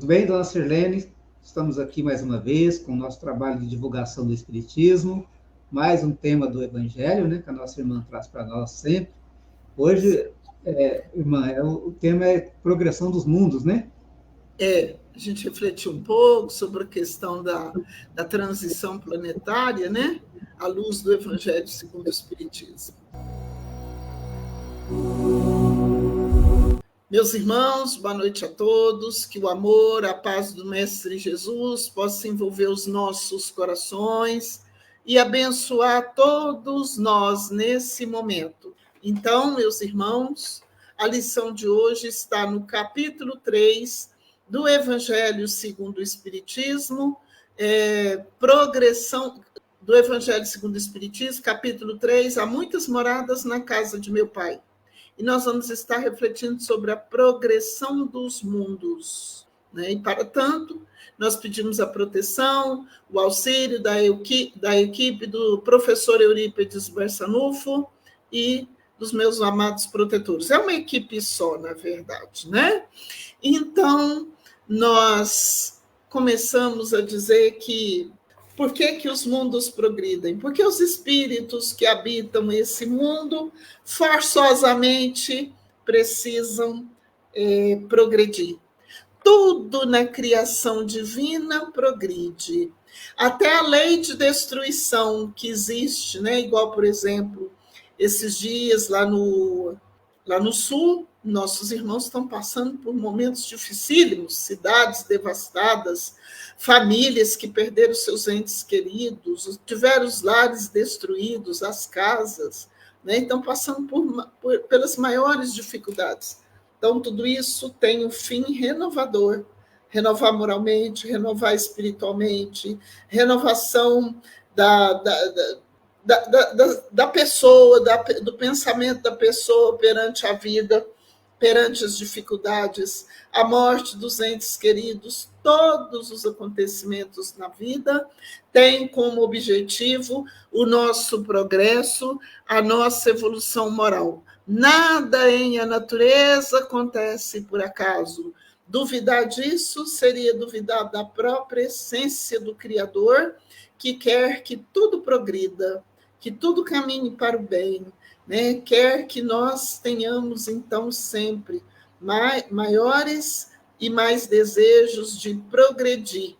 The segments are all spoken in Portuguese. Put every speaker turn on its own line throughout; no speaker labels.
Tudo bem, dona Sirlene? Estamos aqui mais uma vez com o nosso trabalho de divulgação do Espiritismo, mais um tema do Evangelho, né, que a nossa irmã traz para nós sempre. Hoje, irmã, o tema é progressão dos mundos, né?
A gente refletiu um pouco sobre a questão da transição planetária, né, à luz do Evangelho segundo o Espiritismo. Meus irmãos, boa noite a todos, que o amor, a paz do Mestre Jesus possa envolver os nossos corações e abençoar todos nós nesse momento. Então, meus irmãos, a lição de hoje está no capítulo 3 do Evangelho segundo o Espiritismo, progressão do Evangelho segundo o Espiritismo, capítulo 3, há muitas moradas na casa de meu Pai. E nós vamos estar refletindo sobre a progressão dos mundos, né? E, para tanto, nós pedimos a proteção, o auxílio da equipe do professor Eurípides Barçanufo e dos meus amados protetores. É uma equipe só, na verdade, né? Então, nós começamos a dizer que por que os mundos progridem? Porque os espíritos que habitam esse mundo forçosamente precisam progredir. Tudo na criação divina progride. Até a lei de destruição que existe, né? Igual, por exemplo, esses dias lá no sul, nossos irmãos estão passando por momentos dificílimos, cidades devastadas, famílias que perderam seus entes queridos, tiveram os lares destruídos, as casas, né? Estão passando pelas maiores dificuldades. Então, tudo isso tem um fim renovador, renovar moralmente, renovar espiritualmente, renovação da pessoa, do pensamento da pessoa perante a vida, perante as dificuldades, a morte dos entes queridos, todos os acontecimentos na vida têm como objetivo o nosso progresso, a nossa evolução moral. Nada em a natureza acontece por acaso. Duvidar disso seria duvidar da própria essência do Criador, que quer que tudo progrida, que tudo caminhe para o bem, né? Quer que nós tenhamos, então, sempre maiores e mais desejos de progredir.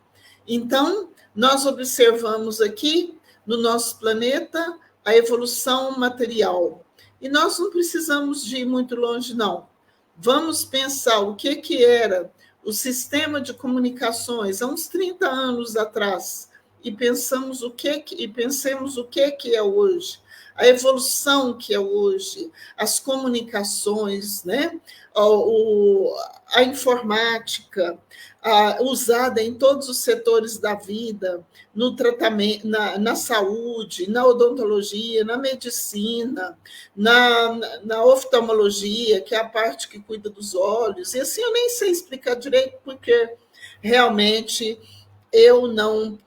Então, nós observamos aqui, no nosso planeta, a evolução material. E nós não precisamos de ir muito longe, não. Vamos pensar o que era o sistema de comunicações há uns 30 anos atrás, e pensemos o que é hoje, a evolução que é hoje, as comunicações, né? A informática, usada em todos os setores da vida, no tratamento, na saúde, na odontologia, na medicina, na oftalmologia, que é a parte que cuida dos olhos. E assim eu nem sei explicar direito, porque realmente eu não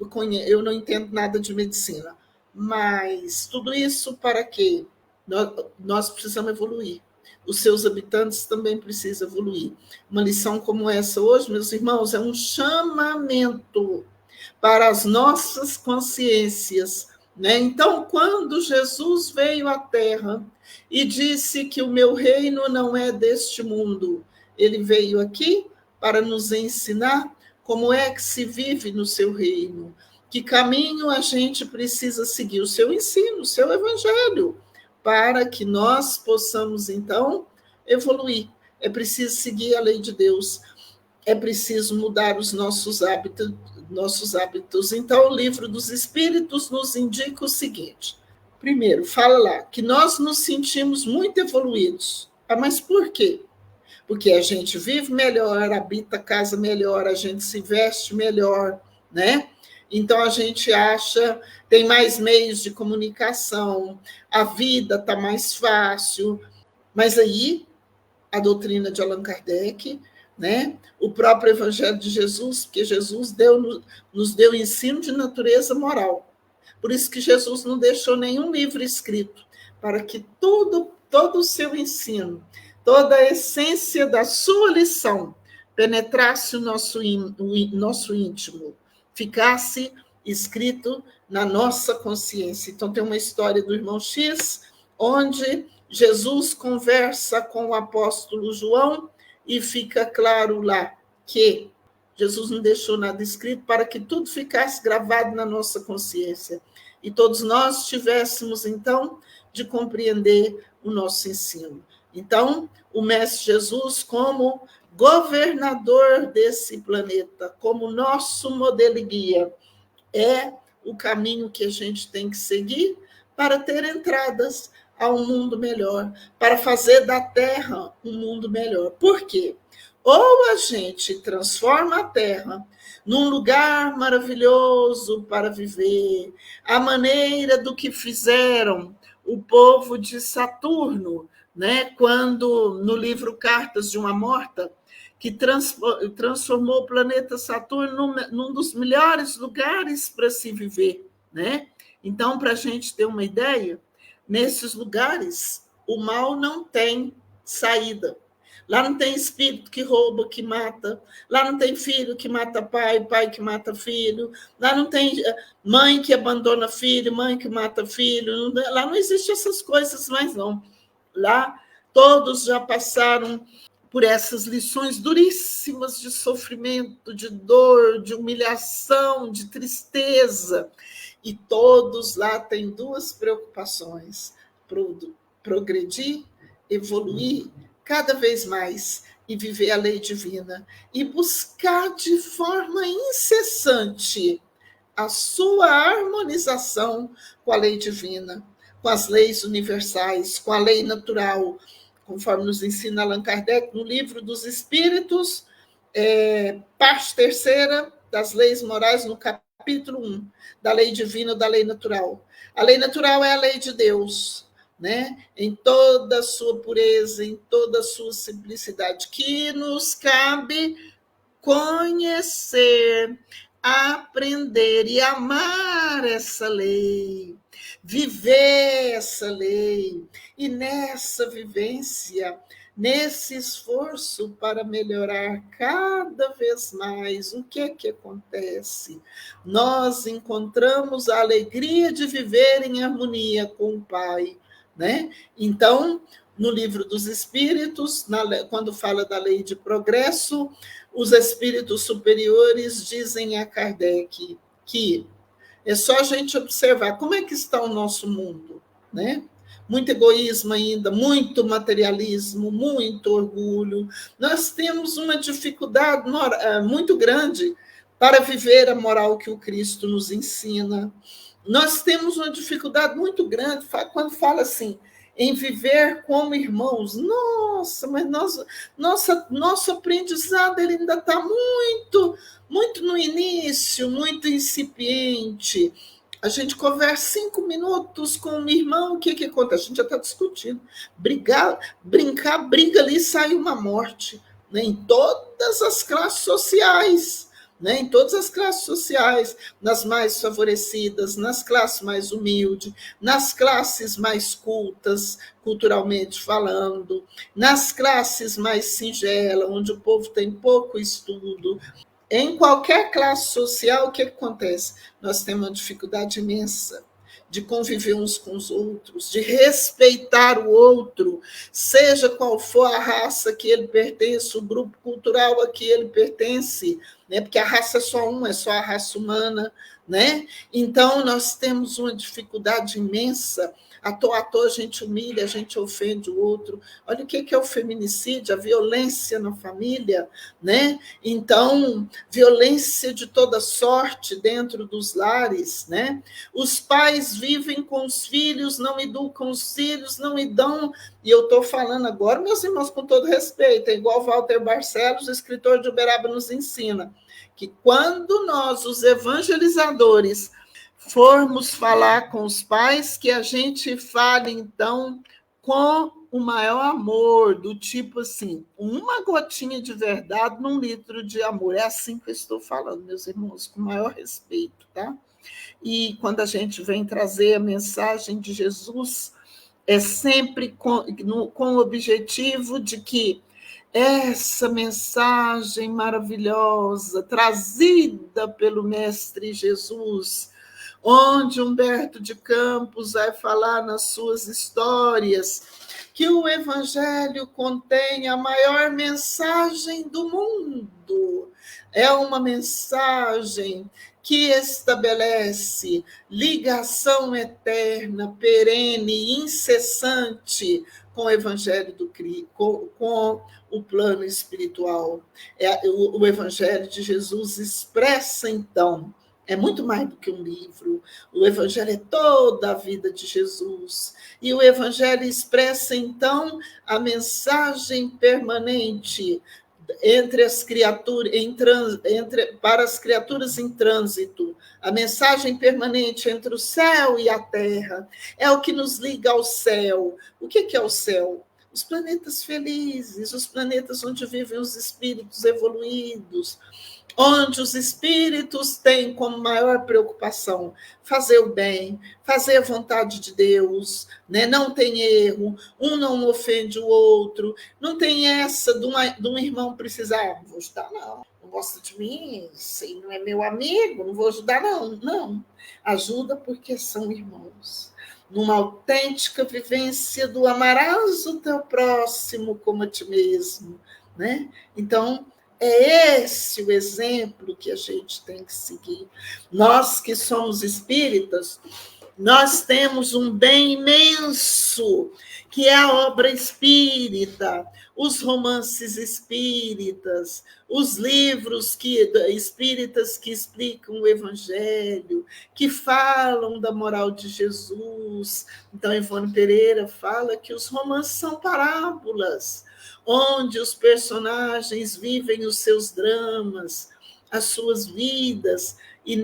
entendo nada de medicina, mas tudo isso para quê? Nós precisamos evoluir. Os seus habitantes também precisam evoluir. Uma lição como essa hoje, meus irmãos, é um chamamento para as nossas consciências, né? Então, quando Jesus veio à Terra e disse que o meu reino não é deste mundo, ele veio aqui para nos ensinar como é que se vive no seu reino, que caminho a gente precisa seguir, o seu ensino, o seu evangelho, para que nós possamos, então, evoluir. É preciso seguir a lei de Deus, é preciso mudar os nossos hábitos. Então, o Livro dos Espíritos nos indica o seguinte. Primeiro, fala lá que nós nos sentimos muito evoluídos. Mas por quê? Porque a gente vive melhor, habita casa melhor, a gente se veste melhor, né? Então, a gente acha, tem mais meios de comunicação, a vida está mais fácil. Mas aí, a doutrina de Allan Kardec, né? O próprio Evangelho de Jesus, porque Jesus nos deu ensino de natureza moral. Por isso que Jesus não deixou nenhum livro escrito, para que todo o seu ensino, toda a essência da sua lição penetrasse o nosso íntimo, ficasse escrito na nossa consciência. Então, tem uma história do irmão X, onde Jesus conversa com o apóstolo João e fica claro lá que Jesus não deixou nada escrito para que tudo ficasse gravado na nossa consciência. E todos nós tivéssemos, então, de compreender o nosso ensino. Então, o Mestre Jesus, como governador desse planeta, como nosso modelo e guia, é o caminho que a gente tem que seguir para ter entradas a um mundo melhor, para fazer da Terra um mundo melhor. Por quê? Ou a gente transforma a Terra num lugar maravilhoso para viver, à maneira do que fizeram o povo de Saturno, né? Quando, no livro Cartas de uma Morta, que transformou o planeta Saturno num dos melhores lugares para se viver, né? Então, para a gente ter uma ideia, nesses lugares, o mal não tem saída. Lá não tem espírito que rouba, que mata. Lá não tem filho que mata pai, pai que mata filho. Lá não tem mãe que abandona filho, mãe que mata filho. Lá não existe essas coisas mais, não. Lá todos já passaram por essas lições duríssimas de sofrimento, de dor, de humilhação, de tristeza. E todos lá têm duas preocupações: progredir, evoluir cada vez mais e viver a lei divina e buscar de forma incessante a sua harmonização com a lei divina, com as leis universais, com a lei natural, conforme nos ensina Allan Kardec no Livro dos Espíritos, parte terceira das leis morais, no capítulo 1, da lei divina ou da lei natural. A lei natural é a lei de Deus, né? Em toda a sua pureza, em toda a sua simplicidade, que nos cabe conhecer, aprender e amar essa lei, viver essa lei, e nessa vivência, nesse esforço para melhorar cada vez mais, o que é que acontece? Nós encontramos a alegria de viver em harmonia com o Pai, né? Então, no Livro dos Espíritos, quando fala da lei de progresso, os espíritos superiores dizem a Kardec que é só a gente observar como é que está o nosso mundo, né? Muito egoísmo ainda, muito materialismo, muito orgulho. Nós temos uma dificuldade muito grande para viver a moral que o Cristo nos ensina. Nós temos uma dificuldade muito grande quando fala assim, em viver como irmãos. Nossa, mas nosso aprendizado ele ainda está muito no início, muito incipiente. A gente conversa 5 minutos com um irmão, o que acontece? A gente já está discutindo. Brincar, briga ali, sai uma morte, né? Em todas as classes sociais. Né, em todas as classes sociais, nas mais favorecidas, nas classes mais humildes, nas classes mais cultas, culturalmente falando, nas classes mais singelas, onde o povo tem pouco estudo. Em qualquer classe social, o que acontece? Nós temos uma dificuldade imensa de conviver uns com os outros, de respeitar o outro, seja qual for a raça que ele pertence, o grupo cultural a que ele pertence, né? Porque a raça é só uma, é só a raça humana, né? Então, nós temos uma dificuldade imensa. À toa a gente humilha, a gente ofende o outro. Olha o que é o feminicídio, a violência na família, né? Então, violência de toda sorte dentro dos lares, né? Os pais vivem com os filhos, não educam os filhos, não dão. E eu estou falando agora, meus irmãos, com todo respeito, é igual Walter Barcelos, escritor de Uberaba, nos ensina, que quando nós, os evangelizadores, formos falar com os pais, que a gente fale, então, com o maior amor, do tipo assim, uma gotinha de verdade num litro de amor. É assim que eu estou falando, meus irmãos, com o maior respeito, tá? E quando a gente vem trazer a mensagem de Jesus, é sempre com o objetivo de que essa mensagem maravilhosa trazida pelo Mestre Jesus, onde Humberto de Campos vai falar nas suas histórias que o Evangelho contém a maior mensagem do mundo. É uma mensagem que estabelece ligação eterna, perene, incessante com o Evangelho do Cristo, com o plano espiritual. O Evangelho de Jesus expressa, então, é muito mais do que um livro. O Evangelho é toda a vida de Jesus. E o Evangelho expressa, então, a mensagem permanente entre as criaturas, para as criaturas em trânsito, a mensagem permanente entre o céu e a terra. É o que nos liga ao céu. O que é o céu? Os planetas felizes, os planetas onde vivem os espíritos evoluídos, onde os espíritos têm como maior preocupação fazer o bem, fazer a vontade de Deus, né? Não tem erro, um não ofende o outro, não tem essa de um irmão precisar, não vou ajudar não gosta de mim, sei, não é meu amigo, não vou ajudar não, ajuda porque são irmãos. Numa autêntica vivência do amarás o teu próximo como a ti mesmo, né? Então, é esse o exemplo que a gente tem que seguir. Nós que somos espíritas, nós temos um bem imenso, que é a obra espírita, os romances espíritas, os livros espíritas que explicam o Evangelho, que falam da moral de Jesus. Então, Ivone Pereira fala que os romances são parábolas, onde os personagens vivem os seus dramas, as suas vidas, e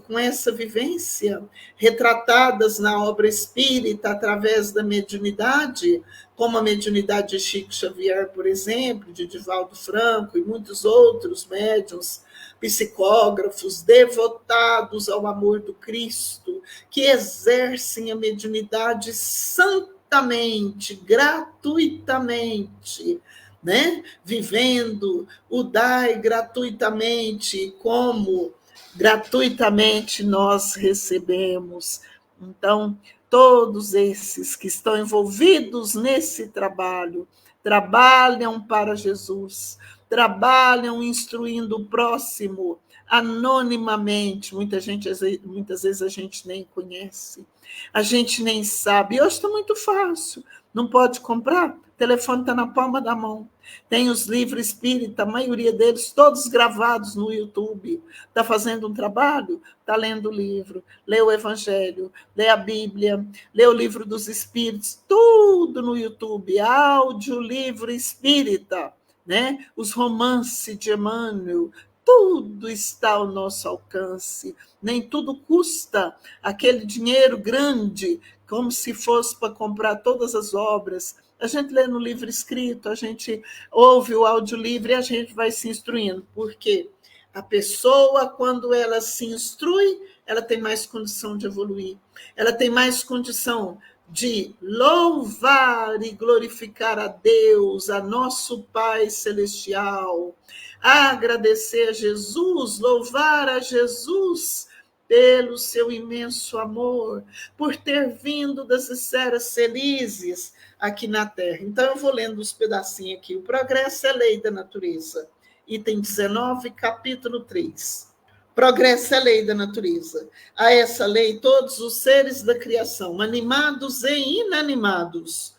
com essa vivência, retratadas na obra espírita através da mediunidade, como a mediunidade de Chico Xavier, por exemplo, de Divaldo Franco e muitos outros médiuns, psicógrafos, devotados ao amor do Cristo, que exercem a mediunidade santamente, gratuitamente, né? Vivendo o dai gratuitamente, como gratuitamente nós recebemos. Então, todos esses que estão envolvidos nesse trabalho, trabalham para Jesus, trabalham instruindo o próximo anonimamente. Muitas vezes a gente nem conhece, a gente nem sabe. E hoje está muito fácil, não pode comprar? O telefone está na palma da mão. Tem os livros espírita, a maioria deles, todos gravados no YouTube. Está fazendo um trabalho? Está lendo o livro, lê o Evangelho, lê a Bíblia, lê o livro dos Espíritos, tudo no YouTube, áudio, livro espírita, né? Os romances de Emmanuel, tudo está ao nosso alcance. Nem tudo custa aquele dinheiro grande, como se fosse para comprar todas as obras. A gente lê no livro escrito, a gente ouve o audiolivro e a gente vai se instruindo. Por quê? A pessoa, quando ela se instrui, ela tem mais condição de evoluir. Ela tem mais condição de louvar e glorificar a Deus, a nosso Pai Celestial, agradecer a Jesus, louvar a Jesus pelo seu imenso amor, por ter vindo das esferas felizes aqui na Terra. Então, eu vou lendo uns pedacinhos aqui. O progresso é lei da natureza. Item 19, capítulo 3. Progresso é lei da natureza. A essa lei, todos os seres da criação, animados e inanimados,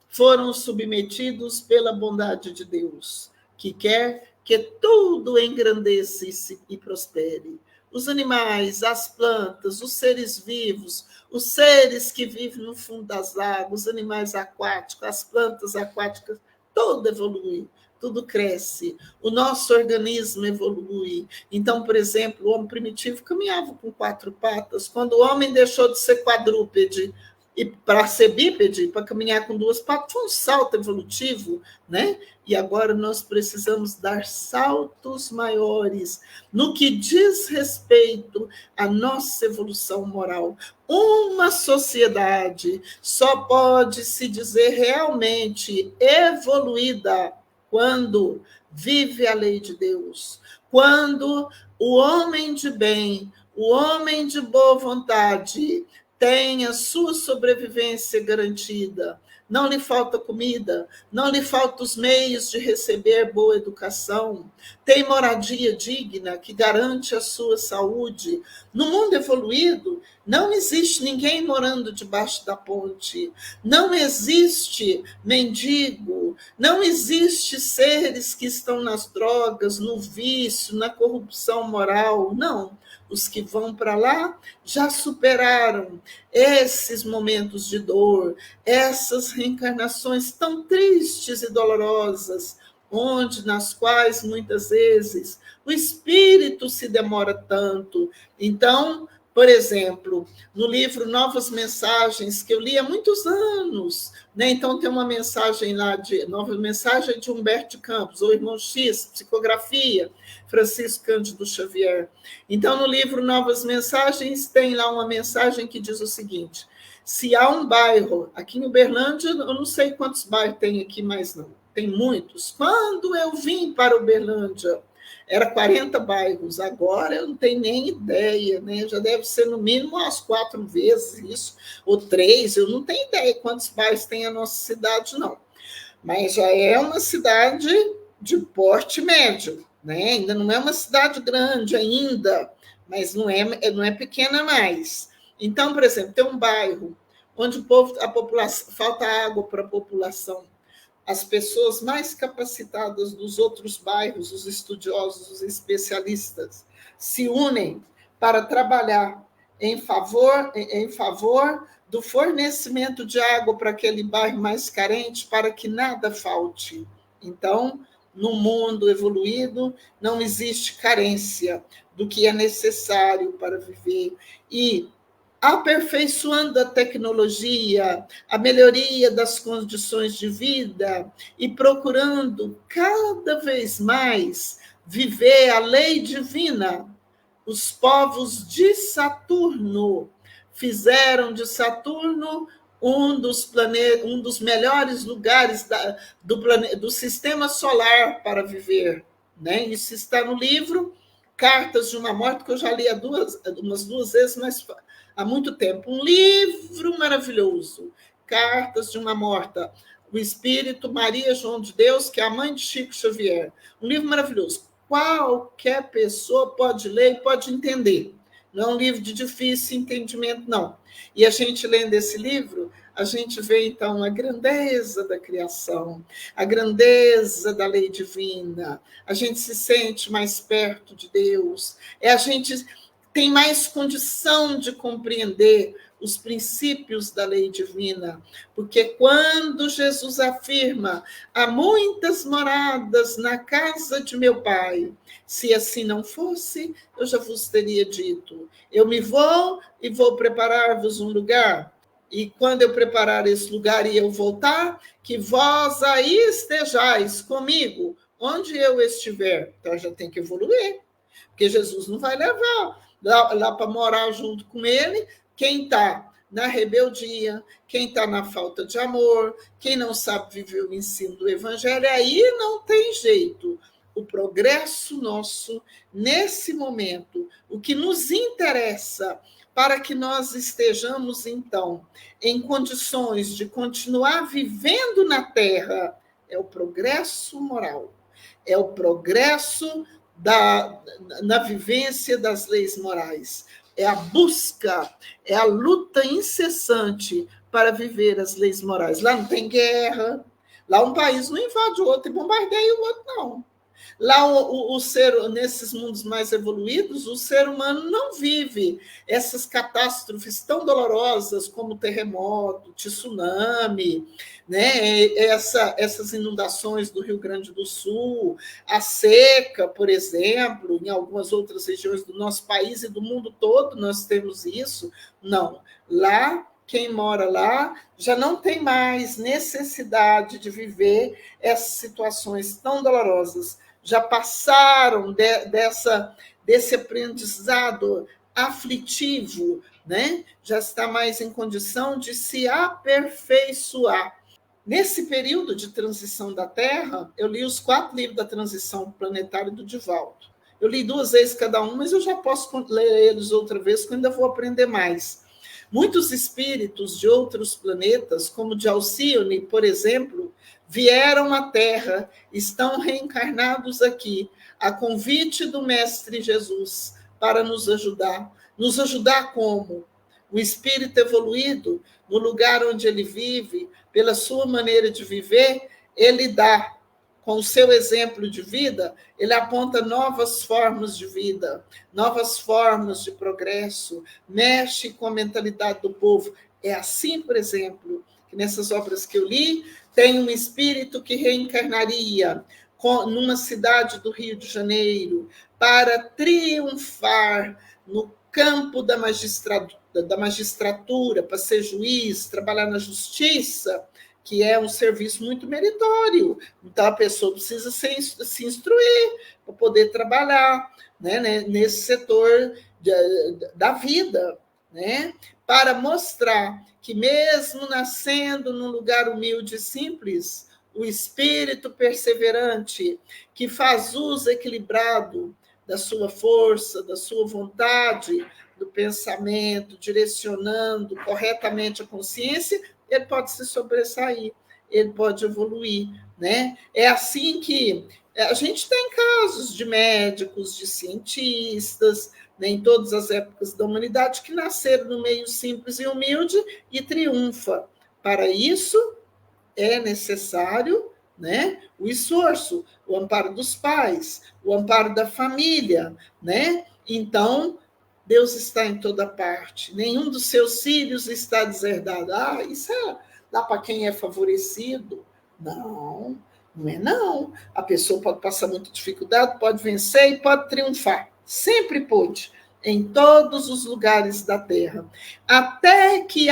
foram submetidos pela bondade de Deus, que quer que tudo engrandeça e prospere. Os animais, as plantas, os seres vivos, os seres que vivem no fundo das águas, os animais aquáticos, as plantas aquáticas, tudo evolui, tudo cresce. O nosso organismo evolui. Então, por exemplo, o homem primitivo caminhava com 4 patas. Quando o homem deixou de ser quadrúpede e para ser bípede, para caminhar com 2 patas, foi um salto evolutivo, né? E agora nós precisamos dar saltos maiores no que diz respeito à nossa evolução moral. Uma sociedade só pode se dizer realmente evoluída quando vive a lei de Deus, quando o homem de bem, o homem de boa vontade, tem a sua sobrevivência garantida, não lhe falta comida, não lhe falta os meios de receber boa educação, tem moradia digna que garante a sua saúde. No mundo evoluído, não existe ninguém morando debaixo da ponte, não existe mendigo, não existe seres que estão nas drogas, no vício, na corrupção moral, não. Os que vão para lá já superaram esses momentos de dor, essas reencarnações tão tristes e dolorosas, onde nas quais muitas vezes o espírito se demora tanto. Então, por exemplo, no livro Novas Mensagens, que eu li há muitos anos, né? Então tem uma mensagem lá de Nova Mensagem de Humberto de Campos, ou Irmão X, Psicografia, Francisco Cândido Xavier. Então, no livro Novas Mensagens, tem lá uma mensagem que diz o seguinte: se há um bairro, aqui em Uberlândia, eu não sei quantos bairros tem aqui, mas não, tem muitos. Quando eu vim para Uberlândia, era 40 bairros, agora eu não tenho nem ideia, né? Já deve ser no mínimo umas 4 vezes isso, ou 3, eu não tenho ideia quantos bairros tem a nossa cidade, não. Mas já é uma cidade de porte médio, né? Ainda não é uma cidade grande ainda, mas não é pequena mais. Então, por exemplo, tem um bairro onde a população, falta água para a população. As pessoas mais capacitadas dos outros bairros, os estudiosos, os especialistas, se unem para trabalhar em favor do fornecimento de água para aquele bairro mais carente, para que nada falte. Então, no mundo evoluído, não existe carência do que é necessário para viver. E aperfeiçoando a tecnologia, a melhoria das condições de vida e procurando cada vez mais viver a lei divina. Os povos de Saturno fizeram de Saturno um dos melhores lugares do sistema solar para viver, né? Isso está no livro Cartas de uma Morte, que eu já li umas 2 vezes, mas há muito tempo. Um livro maravilhoso, Cartas de uma Morta, o Espírito Maria João de Deus, que é a mãe de Chico Xavier. Um livro maravilhoso. Qualquer pessoa pode ler e pode entender. Não é um livro de difícil entendimento, não. E a gente lendo esse livro, a gente vê, então, a grandeza da criação, a grandeza da lei divina, a gente se sente mais perto de Deus, a gente tem mais condição de compreender os princípios da lei divina, porque quando Jesus afirma: há muitas moradas na casa de meu Pai, se assim não fosse, eu já vos teria dito, eu me vou e vou preparar-vos um lugar, e quando eu preparar esse lugar e eu voltar, que vós aí estejais comigo, onde eu estiver. Então, já tem que evoluir, porque Jesus não vai levar lá para morar junto com ele quem está na rebeldia, quem está na falta de amor, quem não sabe viver o ensino do Evangelho. Aí não tem jeito. O progresso nosso, nesse momento, o que nos interessa para que nós estejamos, então, em condições de continuar vivendo na Terra, é o progresso moral, é o progresso na vivência das leis morais, é a busca, é a luta incessante para viver as leis morais. Lá não tem guerra, lá um país não invade o outro e bombardeia o outro, não. Lá, nesses mundos mais evoluídos, o ser humano não vive essas catástrofes tão dolorosas como terremoto, tsunami, né? Essas inundações do Rio Grande do Sul, a seca, por exemplo, em algumas outras regiões do nosso país e do mundo todo nós temos isso. Não. Lá, quem mora lá já não tem mais necessidade de viver essas situações tão dolorosas. Já passaram desse aprendizado aflitivo, né? Já está mais em condição de se aperfeiçoar. Nesse período de transição da Terra, eu li os 4 livros da transição planetária do Divaldo. Eu li 2 vezes cada um, mas eu já posso ler eles outra vez, porque eu ainda vou aprender mais. Muitos espíritos de outros planetas, como de Alcione, por exemplo, vieram à Terra, estão reencarnados aqui, a convite do Mestre Jesus, para nos ajudar. Nos ajudar como? O espírito evoluído, no lugar onde ele vive, pela sua maneira de viver, ele dá, com o seu exemplo de vida, ele aponta novas formas de vida, novas formas de progresso, mexe com a mentalidade do povo. É assim, por exemplo, que nessas obras que eu li, tem um espírito que reencarnaria numa cidade do Rio de Janeiro para triunfar no campo da magistratura, para ser juiz, trabalhar na justiça, que é um serviço muito meritório. Então, a pessoa precisa se instruir para poder trabalhar, né, nesse setor da vida, né, para mostrar que, mesmo nascendo num lugar humilde e simples, o espírito perseverante, que faz uso equilibrado da sua força, da sua vontade, do pensamento, direcionando corretamente a consciência, ele pode se sobressair, ele pode evoluir, né? É assim que a gente tem casos de médicos, de cientistas, né, em todas as épocas da humanidade, que nasceram no meio simples e humilde e triunfa. Para isso, é necessário, né, o esforço, o amparo dos pais, o amparo da família, né? Então, Deus está em toda parte. Nenhum dos seus filhos está deserdado. Ah, isso dá para quem é favorecido? Não, não é não. A pessoa pode passar muita dificuldade, pode vencer e pode triunfar. Sempre pôde, em todos os lugares da Terra. Até que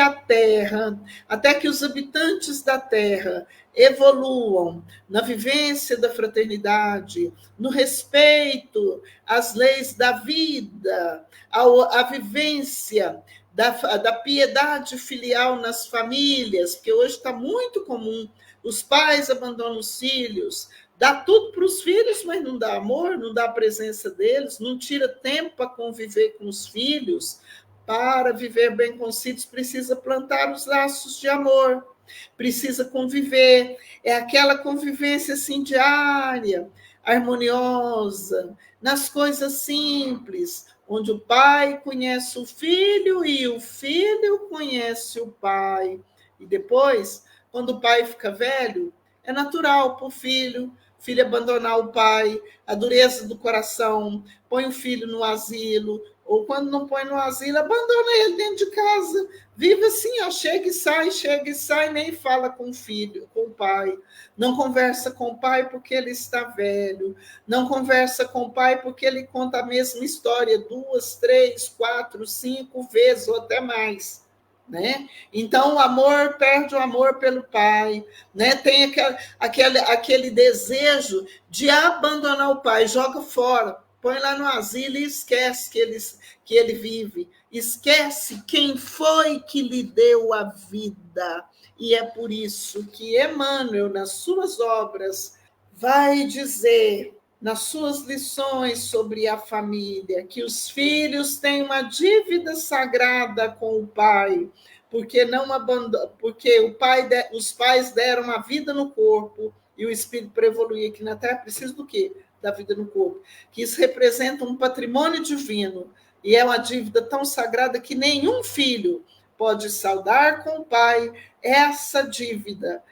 os habitantes da Terra evoluam na vivência da fraternidade, no respeito às leis da vida, a vivência da piedade filial nas famílias, porque hoje está muito comum, os pais abandonam os filhos, dá tudo para os filhos, mas não dá amor, não dá a presença deles, não tira tempo para conviver com os filhos. Para viver bem com os filhos, precisa plantar os laços de amor, precisa conviver, é aquela convivência assim diária, harmoniosa, nas coisas simples, onde o pai conhece o filho e o filho conhece o pai. E depois, quando o pai fica velho, é natural para o filho abandonar o pai, a dureza do coração, põe o filho no asilo, ou quando não põe no asilo, abandona ele dentro de casa. Vive assim, ó, chega e sai, nem fala com o filho, com o pai. Não conversa com o pai porque ele está velho. Não conversa com o pai porque ele conta a mesma história 2, 3, 4, 5 vezes ou até mais. Né? Então, o amor perde o amor pelo pai, né? Tem aquele desejo de abandonar o pai, joga fora, põe lá no asilo e esquece que ele vive, esquece quem foi que lhe deu a vida. E é por isso que Emmanuel, nas suas obras, vai dizer, nas suas lições sobre a família, que os filhos têm uma dívida sagrada com o pai, porque os pais deram a vida no corpo e o espírito para evoluir aqui na Terra precisa do quê? Da vida no corpo. Que isso representa um patrimônio divino e é uma dívida tão sagrada que nenhum filho pode saldar com o pai essa dívida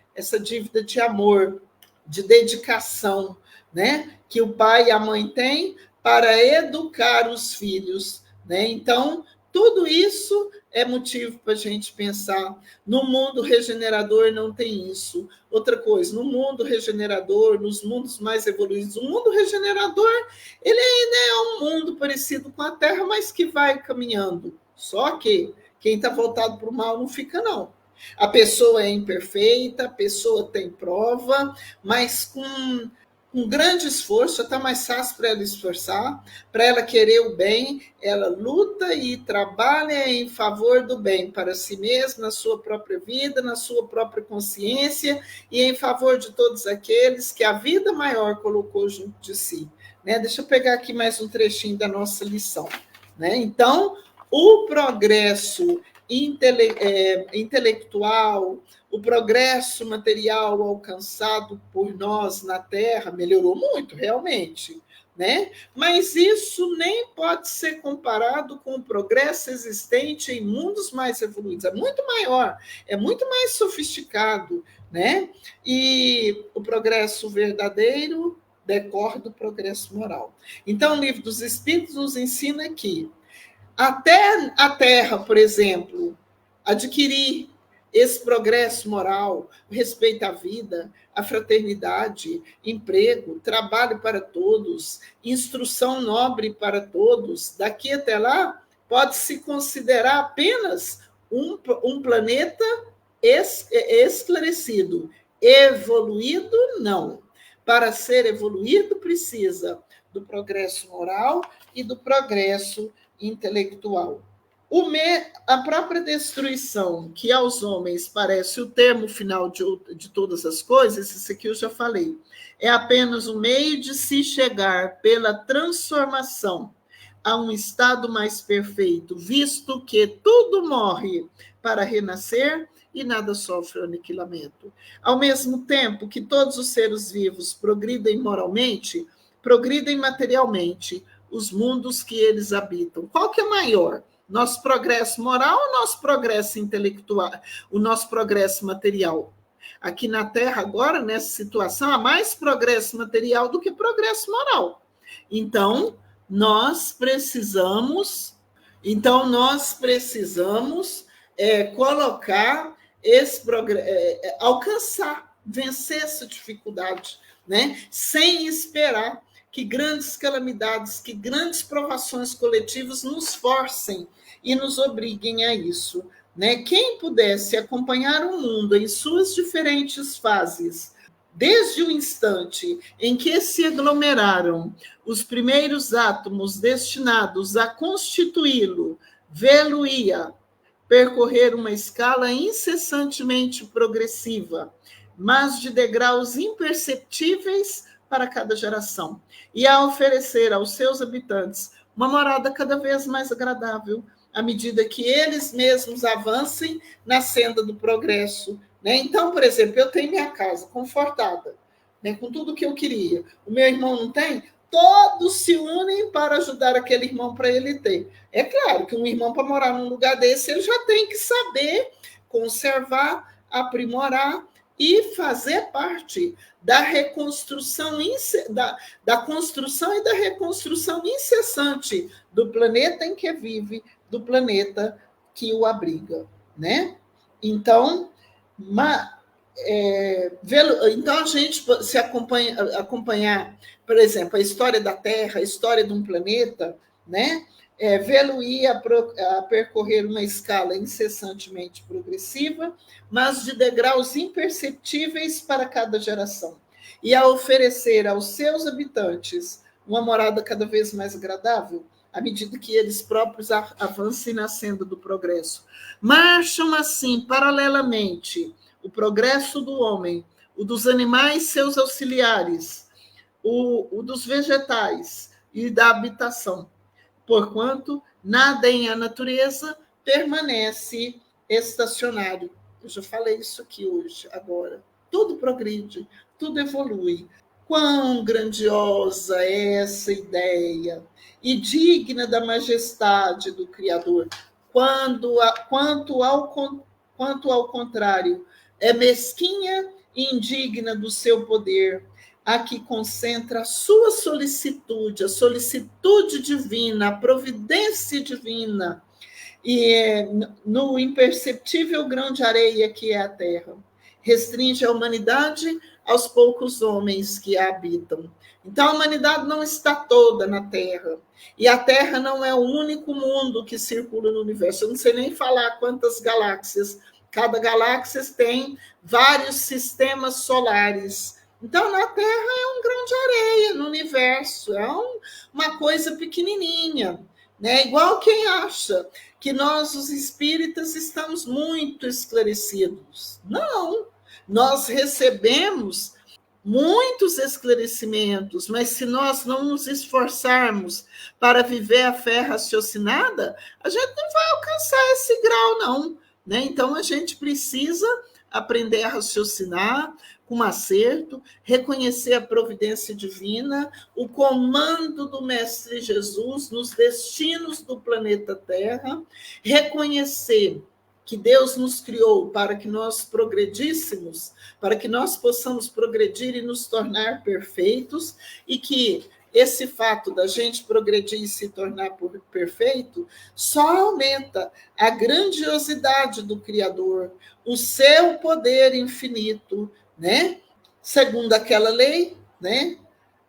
de amor, de dedicação, né, que o pai e a mãe têm para educar os filhos, né? Então, tudo isso é motivo para a gente pensar. No mundo regenerador não tem isso. Outra coisa, no mundo regenerador, nos mundos mais evoluídos, o mundo regenerador, ele ainda é um mundo parecido com a Terra, mas que vai caminhando. Só que quem está voltado para o mal não fica, não. A pessoa é imperfeita, a pessoa tem prova, mas com com grande esforço, já está mais fácil para ela esforçar, para ela querer o bem, ela luta e trabalha em favor do bem para si mesma, na sua própria vida, na sua própria consciência e em favor de todos aqueles que a vida maior colocou junto de si. Né? Deixa eu pegar aqui mais um trechinho da nossa lição. Né? Então, o progresso intelectual, o progresso material alcançado por nós na Terra melhorou muito, realmente, né? Mas isso nem pode ser comparado com o progresso existente em mundos mais evoluídos. É muito maior, é muito mais sofisticado, né? E o progresso verdadeiro decorre do progresso moral. Então, o Livro dos Espíritos nos ensina que até a Terra, por exemplo, adquirir esse progresso moral, o respeito à vida, a fraternidade, emprego, trabalho para todos, instrução nobre para todos, daqui até lá, pode-se considerar apenas um planeta esclarecido. Evoluído, não. Para ser evoluído, precisa do progresso moral e do progresso intelectual. A própria destruição, que aos homens parece o termo final de todas as coisas, isso aqui eu já falei, é apenas um meio de se chegar pela transformação a um estado mais perfeito, visto que tudo morre para renascer e nada sofre o aniquilamento. Ao mesmo tempo que todos os seres vivos progridem moralmente, progridem materialmente, os mundos que eles habitam. Qual que é maior? Nosso progresso moral ou nosso progresso intelectual? O nosso progresso material? Aqui na Terra, agora, nessa situação, há mais progresso material do que progresso moral. Então, nós precisamos colocar esse progresso, alcançar, vencer essa dificuldade, né? Sem esperar que grandes calamidades, que grandes provações coletivas nos forcem e nos obriguem a isso. Né? Quem pudesse acompanhar o mundo em suas diferentes fases, desde o instante em que se aglomeraram os primeiros átomos destinados a constituí-lo, vê-lo-ia percorrer uma escala incessantemente progressiva, mas de degraus imperceptíveis para cada geração, e a oferecer aos seus habitantes uma morada cada vez mais agradável, à medida que eles mesmos avancem na senda do progresso. Né? Então, por exemplo, eu tenho minha casa confortada, né, com tudo que eu queria. O meu irmão não tem? Todos se unem para ajudar aquele irmão para ele ter. É claro que um irmão, para morar num lugar desse, ele já tem que saber conservar, aprimorar e fazer parte da reconstrução, da construção e da reconstrução incessante do planeta em que vive, do planeta que o abriga. Né? Então, então a gente se acompanhar, por exemplo, a história da Terra, a história de um planeta, né? Vê-lo-ia a percorrer uma escala incessantemente progressiva, mas de degraus imperceptíveis para cada geração, e a oferecer aos seus habitantes uma morada cada vez mais agradável, à medida que eles próprios avancem na senda do progresso. Marcham assim, paralelamente, o progresso do homem, o dos animais seus auxiliares, o dos vegetais e da habitação, porquanto nada em a natureza permanece estacionário. Eu já falei isso aqui hoje, agora. Tudo progride, tudo evolui. Quão grandiosa é essa ideia e digna da majestade do Criador, quanto ao contrário, é mesquinha e indigna do seu poder, a que concentra a sua solicitude, a solicitude divina, a providência divina, e no imperceptível grão de areia que é a terra. Restringe a humanidade aos poucos homens que a habitam. Então, a humanidade não está toda na Terra. E a Terra não é o único mundo que circula no universo. Eu não sei nem falar quantas galáxias. Cada galáxia tem vários sistemas solares, Então, na Terra é um grão de areia no universo, é uma coisa pequenininha, né? Igual quem acha que nós, os espíritas, estamos muito esclarecidos. Não, nós recebemos muitos esclarecimentos, mas se nós não nos esforçarmos para viver a fé raciocinada, a gente não vai alcançar esse grau, não, né? Então, a gente precisa aprender a raciocinar com acerto, reconhecer a providência divina, o comando do Mestre Jesus nos destinos do planeta Terra, reconhecer que Deus nos criou para que nós progredíssemos, para que nós possamos progredir e nos tornar perfeitos, e que esse fato da gente progredir e se tornar perfeito só aumenta a grandiosidade do Criador, o seu poder infinito, né? Segundo aquela lei, né?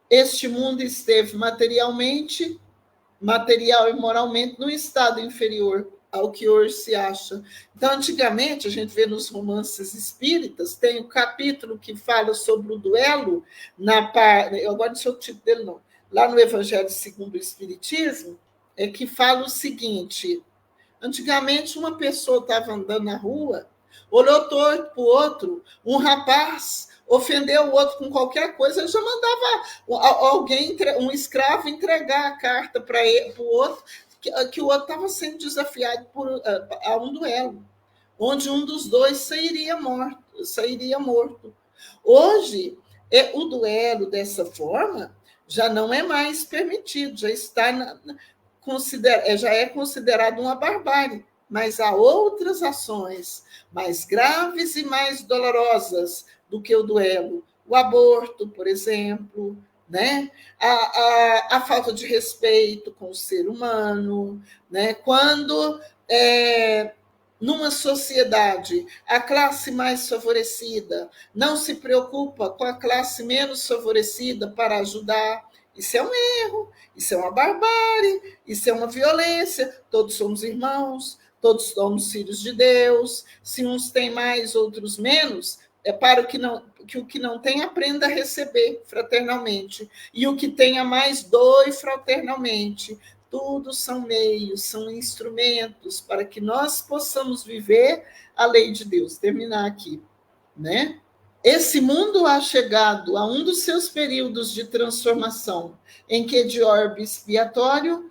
Este mundo esteve materialmente, material e moralmente, num estado inferior ao que hoje se acha. Então, antigamente, a gente vê nos romances espíritas, tem um capítulo que fala sobre o duelo, eu agora não sei o título dele, não. Lá no Evangelho segundo o Espiritismo, é que fala o seguinte: antigamente, uma pessoa estava andando na rua, olhou torto para o outro, um rapaz ofendeu o outro com qualquer coisa, ele já mandava alguém, um escravo, entregar a carta para o outro, que o outro estava sendo desafiado a um duelo, onde um dos dois sairia morto. Hoje, o duelo dessa forma já não é mais permitido, já é considerado uma barbárie, mas há outras ações mais graves e mais dolorosas do que o duelo. O aborto, por exemplo, né? A falta de respeito com o ser humano, né? Quando, numa sociedade, a classe mais favorecida não se preocupa com a classe menos favorecida para ajudar, isso é um erro, isso é uma barbárie, isso é uma violência. Todos somos irmãos, todos somos filhos de Deus. Se uns têm mais, outros menos, é para que o que não tem aprenda a receber fraternalmente, e o que tenha mais doe fraternalmente. Tudo são meios, são instrumentos para que nós possamos viver a lei de Deus. Terminar aqui, né? Esse mundo há chegado a um dos seus períodos de transformação, em que de orbe expiatório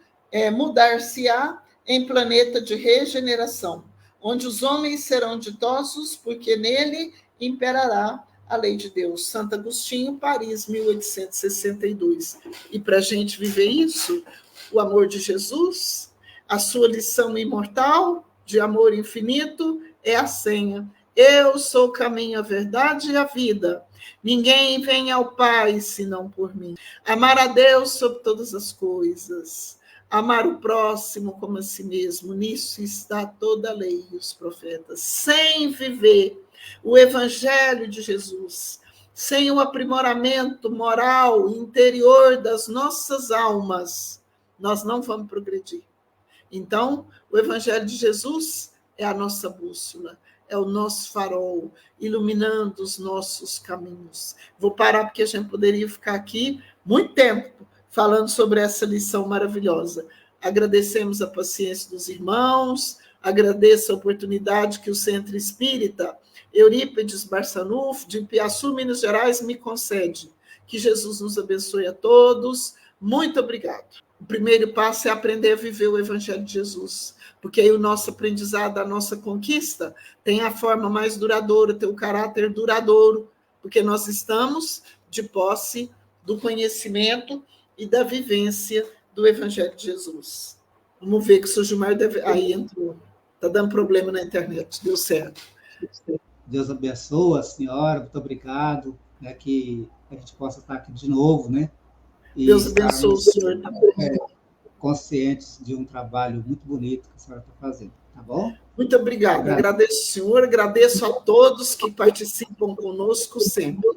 mudar-se-á em planeta de regeneração, onde os homens serão ditosos, porque nele imperará a lei de Deus. Santo Agostinho, Paris, 1862. E para a gente viver isso, o amor de Jesus, a sua lição imortal de amor infinito, é a senha. Eu sou o caminho, a verdade e a vida. Ninguém vem ao Pai senão por mim. Amar a Deus sobre todas as coisas. Amar o próximo como a si mesmo. Nisso está toda a lei e os profetas. Sem viver o Evangelho de Jesus, sem o aprimoramento moral interior das nossas almas, nós não vamos progredir. Então, o Evangelho de Jesus é a nossa bússola, é o nosso farol, iluminando os nossos caminhos. Vou parar, porque a gente poderia ficar aqui muito tempo falando sobre essa lição maravilhosa. Agradecemos a paciência dos irmãos, agradeço a oportunidade que o Centro Espírita Eurípides Barçanufo, de Piaçu, Minas Gerais, me concede. Que Jesus nos abençoe a todos. Muito obrigado. O primeiro passo é aprender a viver o Evangelho de Jesus, porque aí o nosso aprendizado, a nossa conquista, tem a forma mais duradoura, tem o caráter duradouro, porque nós estamos de posse do conhecimento e da vivência do Evangelho de Jesus. Vamos ver que o Sr. Gilmar deve... Aí entrou. Está dando problema na internet. Deu certo.
Deus abençoe a senhora, muito obrigado, né, que a gente possa estar aqui de novo, né?
E Deus abençoe o senhor também.
Conscientes de um trabalho muito bonito que a senhora está fazendo, tá bom?
Muito obrigada. Agradeço o senhor, agradeço a todos que participam conosco sempre.